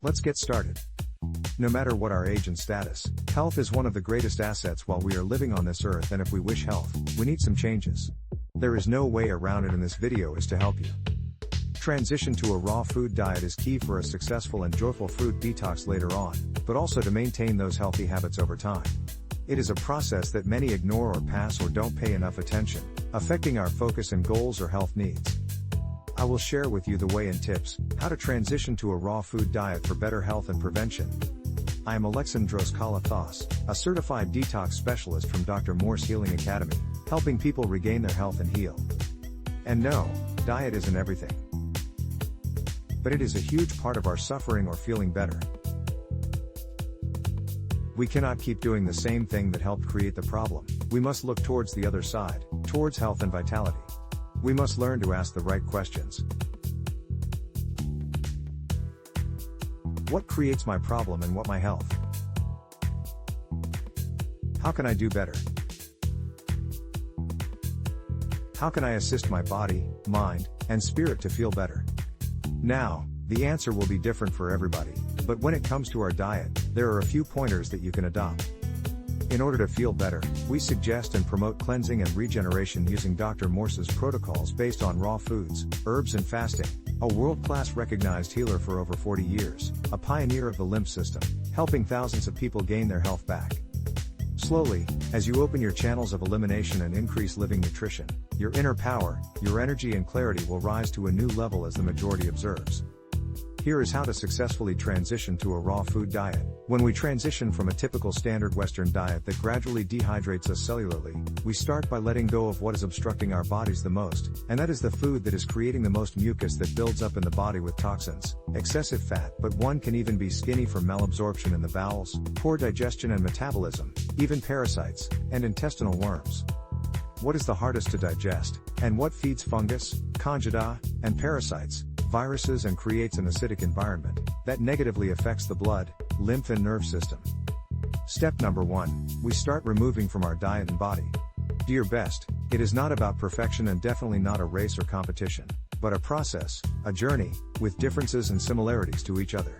Let's get started. No matter what our age and status, health is one of the greatest assets while we are living on this earth, and if we wish health, we need some changes. There is no way around it, and this video is to help you. Transition to a raw food diet is key for a successful and joyful food detox later on, but also to maintain those healthy habits over time. It is a process that many ignore or pass or don't pay enough attention, affecting our focus and goals or health needs. I will share with you the way and tips, how to transition to a raw food diet for better health and prevention. I am Alexandros Kalafos, a certified detox specialist from Doctor Morse Healing Academy, helping people regain their health and heal. And no, diet isn't everything. But it is a huge part of our suffering or feeling better. We cannot keep doing the same thing that helped create the problem. We must look towards the other side, towards health and vitality. We must learn to ask the right questions. What creates my problem and what my health? How can I do better? How can I assist my body, mind, and spirit to feel better? Now, the answer will be different for everybody, but when it comes to our diet, there are a few pointers that you can adopt. In order to feel better, we suggest and promote cleansing and regeneration using Dr. Morse's protocols based on raw foods, herbs and fasting, a world-class recognized healer for over 40 years, a pioneer of the lymph system, helping thousands of people gain their health back. Slowly, as you open your channels of elimination and increase living nutrition, your inner power, your energy and clarity will rise to a new level as the majority observes. Here is how to successfully transition to a raw food diet. When we transition from a typical standard Western diet that gradually dehydrates us cellularly, we start by letting go of what is obstructing our bodies the most, and that is the food that is creating the most mucus that builds up in the body with toxins, excessive fat, but one can even be skinny from malabsorption in the bowels, poor digestion and metabolism, even parasites, and intestinal worms. What is the hardest to digest, and what feeds fungus, candida, and parasites, viruses, and creates an acidic environment that negatively affects the blood, lymph and nerve system? Step number 1, we start removing from our diet and body. Do your best. It is not about perfection and definitely not a race or competition, but a process, a journey, with differences and similarities to each other.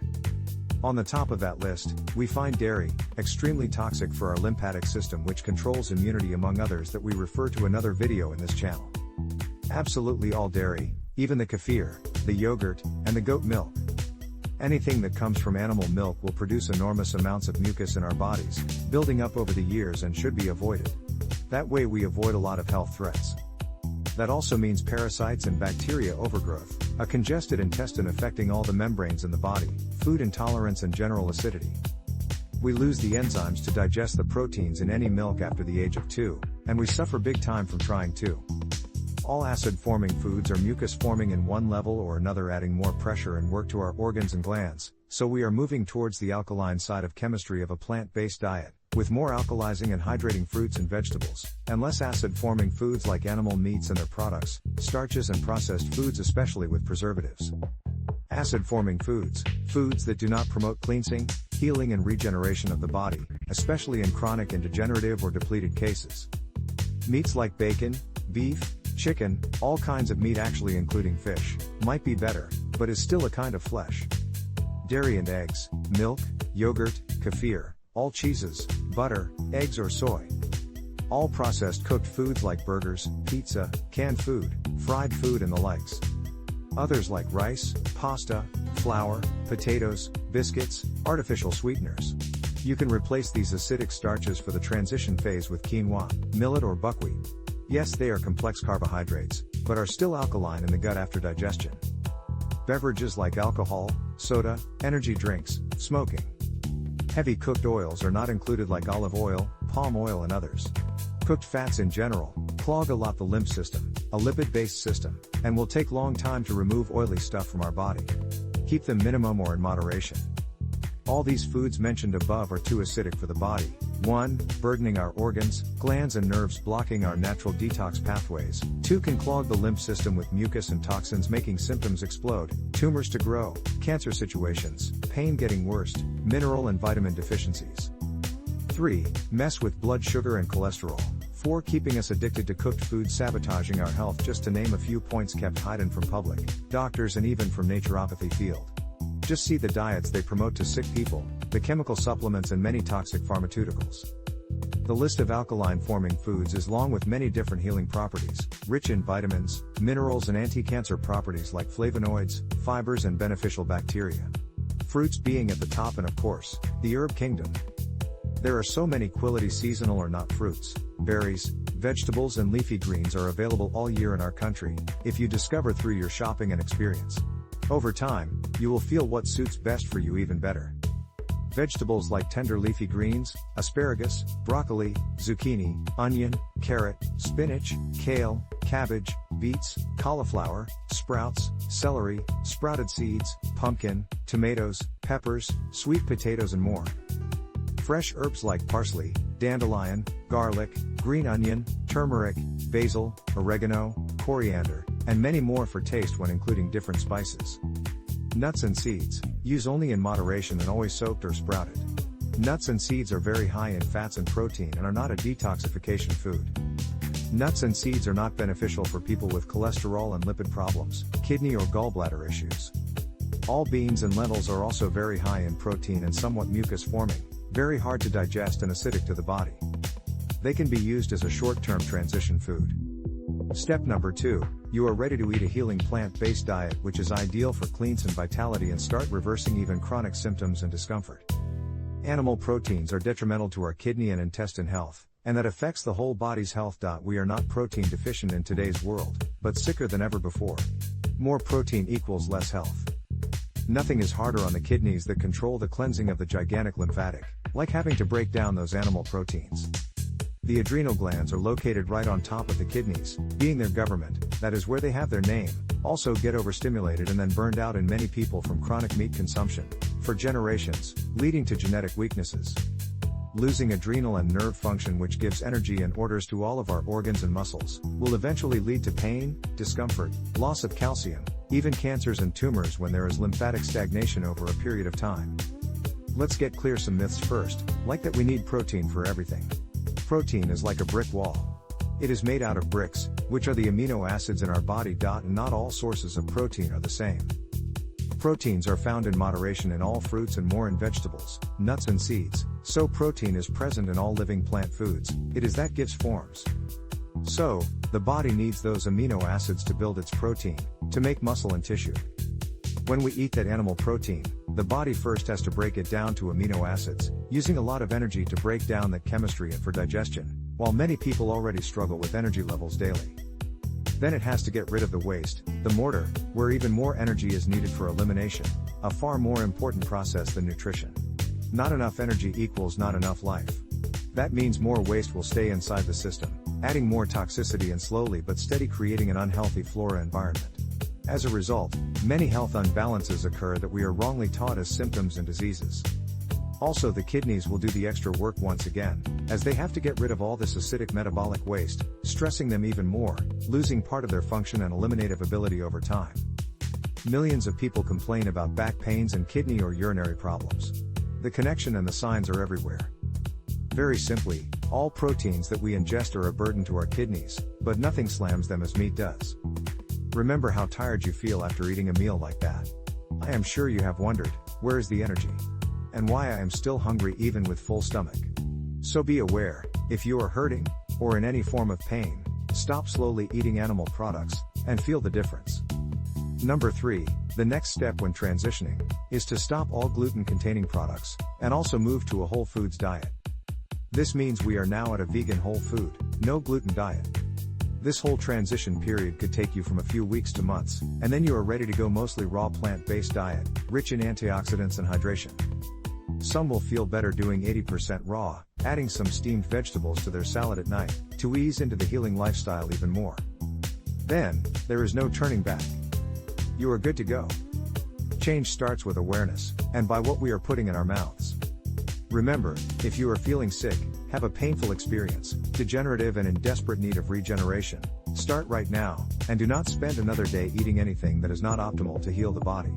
On the top of that list, we find dairy, extremely toxic for our lymphatic system, which controls immunity among others that we refer to another video in this channel. Absolutely all dairy, even the kefir, the yogurt, and the goat milk. Anything that comes from animal milk will produce enormous amounts of mucus in our bodies, building up over the years, and should be avoided. That way we avoid a lot of health threats. That also means parasites and bacteria overgrowth, a congested intestine affecting all the membranes in the body, food intolerance and general acidity. We lose the enzymes to digest the proteins in any milk after the age of 2, and we suffer big time from trying to. All acid-forming foods are mucus-forming in one level or another, adding more pressure and work to our organs and glands, so we are moving towards the alkaline side of chemistry of a plant-based diet, with more alkalizing and hydrating fruits and vegetables, and less acid-forming foods like animal meats and their products, starches and processed foods, especially with preservatives. Acid-forming foods, foods that do not promote cleansing, healing and regeneration of the body, especially in chronic and degenerative or depleted cases. Meats like bacon, beef, chicken, all kinds of meat, actually including fish, might be better, but is still a kind of flesh. Dairy and eggs, milk, yogurt, kefir, all cheeses, butter, eggs or soy. All processed cooked foods like burgers, pizza, canned food, fried food and the likes. Others like rice, pasta, flour, potatoes, biscuits, artificial sweeteners. You can replace these acidic starches for the transition phase with quinoa, millet or buckwheat. Yes, they are complex carbohydrates, but are still alkaline in the gut after digestion. Beverages like alcohol, soda, energy drinks, smoking. Heavy cooked oils are not included like olive oil, palm oil and others. Cooked fats in general clog a lot the lymph system, a lipid-based system, and will take long time to remove oily stuff from our body. Keep them minimum or in moderation. All these foods mentioned above are too acidic for the body. 1. Burdening our organs, glands and nerves, blocking our natural detox pathways. 2. Can clog the lymph system with mucus and toxins, making symptoms explode, tumors to grow, cancer situations, pain getting worse, mineral and vitamin deficiencies. 3. Mess with blood sugar and cholesterol. 4. Keeping us addicted to cooked food, sabotaging our health, just to name a few points kept hidden from public, doctors and even from naturopathy field. Just see the diets they promote to sick people, the chemical supplements and many toxic pharmaceuticals. The list of alkaline-forming foods is long with many different healing properties, rich in vitamins, minerals and anti-cancer properties like flavonoids, fibers and beneficial bacteria. Fruits being at the top and of course, the herb kingdom. There are so many quality seasonal or not fruits, berries, vegetables and leafy greens are available all year in our country, if you discover through your shopping and experience. Over time, you will feel what suits best for you even better. Vegetables like tender leafy greens, asparagus, broccoli, zucchini, onion, carrot, spinach, kale, cabbage, beets, cauliflower, sprouts, celery, sprouted seeds, pumpkin, tomatoes, peppers, sweet potatoes and more. Fresh herbs like parsley, dandelion, garlic, green onion, turmeric, basil, oregano, coriander, and many more for taste when including different spices. Nuts and seeds, use only in moderation and always soaked or sprouted. Nuts and seeds are very high in fats and protein and are not a detoxification food. Nuts and seeds are not beneficial for people with cholesterol and lipid problems, kidney or gallbladder issues. All beans and lentils are also very high in protein and somewhat mucus forming, very hard to digest and acidic to the body. They can be used as a short-term transition food. Step number 2, you are ready to eat a healing plant-based diet which is ideal for cleanse and vitality and start reversing even chronic symptoms and discomfort. Animal proteins are detrimental to our kidney and intestine health, and that affects the whole body's health. We are not protein deficient in today's world, but sicker than ever before. More protein equals less health. Nothing is harder on the kidneys that control the cleansing of the gigantic lymphatic, like having to break down those animal proteins. The adrenal glands are located right on top of the kidneys, being their government, that is where they have their name, also get overstimulated and then burned out in many people from chronic meat consumption, for generations, leading to genetic weaknesses. Losing adrenal and nerve function which gives energy and orders to all of our organs and muscles, will eventually lead to pain, discomfort, loss of calcium, even cancers and tumors when there is lymphatic stagnation over a period of time. Let's get clear some myths first, like that we need protein for everything. Protein is like a brick wall. It is made out of bricks, which are the amino acids in our body. And not all sources of protein are the same. Proteins are found in moderation in all fruits and more in vegetables, nuts and seeds, so protein is present in all living plant foods, it is that gives forms. So, the body needs those amino acids to build its protein, to make muscle and tissue. When we eat that animal protein, the body first has to break it down to amino acids, using a lot of energy to break down that chemistry and for digestion, while many people already struggle with energy levels daily. Then it has to get rid of the waste, the mortar, where even more energy is needed for elimination, a far more important process than nutrition. Not enough energy equals not enough life. That means more waste will stay inside the system, adding more toxicity and slowly but steady creating an unhealthy flora environment. As a result, many health unbalances occur that we are wrongly taught as symptoms and diseases. Also, the kidneys will do the extra work once again, as they have to get rid of all this acidic metabolic waste, stressing them even more, losing part of their function and eliminative ability over time. Millions of people complain about back pains and kidney or urinary problems. The connection and the signs are everywhere. Very simply, all proteins that we ingest are a burden to our kidneys, but nothing slams them as meat does. Remember how tired you feel after eating a meal like that. I am sure you have wondered, where is the energy? And why I am still hungry even with full stomach. So be aware, if you are hurting, or in any form of pain, stop slowly eating animal products, and feel the difference. Number 3, the next step when transitioning, is to stop all gluten-containing products, and also move to a whole foods diet. This means we are now at a vegan whole food, no gluten diet. This whole transition period could take you from a few weeks to months, and then you are ready to go mostly raw plant-based diet, rich in antioxidants and hydration. Some will feel better doing 80% raw, adding some steamed vegetables to their salad at night, to ease into the healing lifestyle even more. Then, there is no turning back. You are good to go. Change starts with awareness, and by what we are putting in our mouths. Remember, if you are feeling sick, have a painful experience, degenerative and in desperate need of regeneration, start right now, and do not spend another day eating anything that is not optimal to heal the body.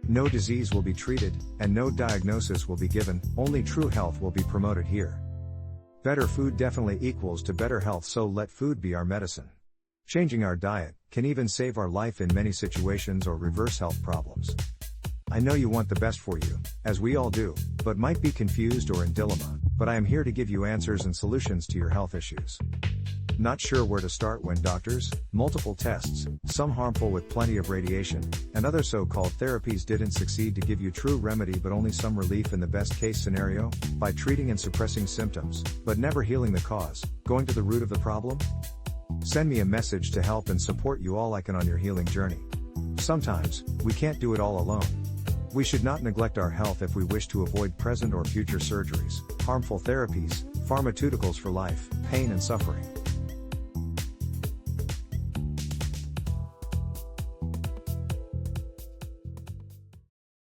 No disease will be treated, and no diagnosis will be given, only true health will be promoted here. Better food definitely equals to better health, so let food be our medicine. Changing our diet can even save our life in many situations or reverse health problems. I know you want the best for you, as we all do, but might be confused or in dilemma, but I am here to give you answers and solutions to your health issues. Not sure where to start when doctors, multiple tests, some harmful with plenty of radiation, and other so-called therapies didn't succeed to give you true remedy but only some relief in the best case scenario, by treating and suppressing symptoms, but never healing the cause, going to the root of the problem? Send me a message to help and support you all I can on your healing journey. Sometimes, we can't do it all alone. We should not neglect our health if we wish to avoid present or future surgeries, harmful therapies, pharmaceuticals for life, pain and suffering.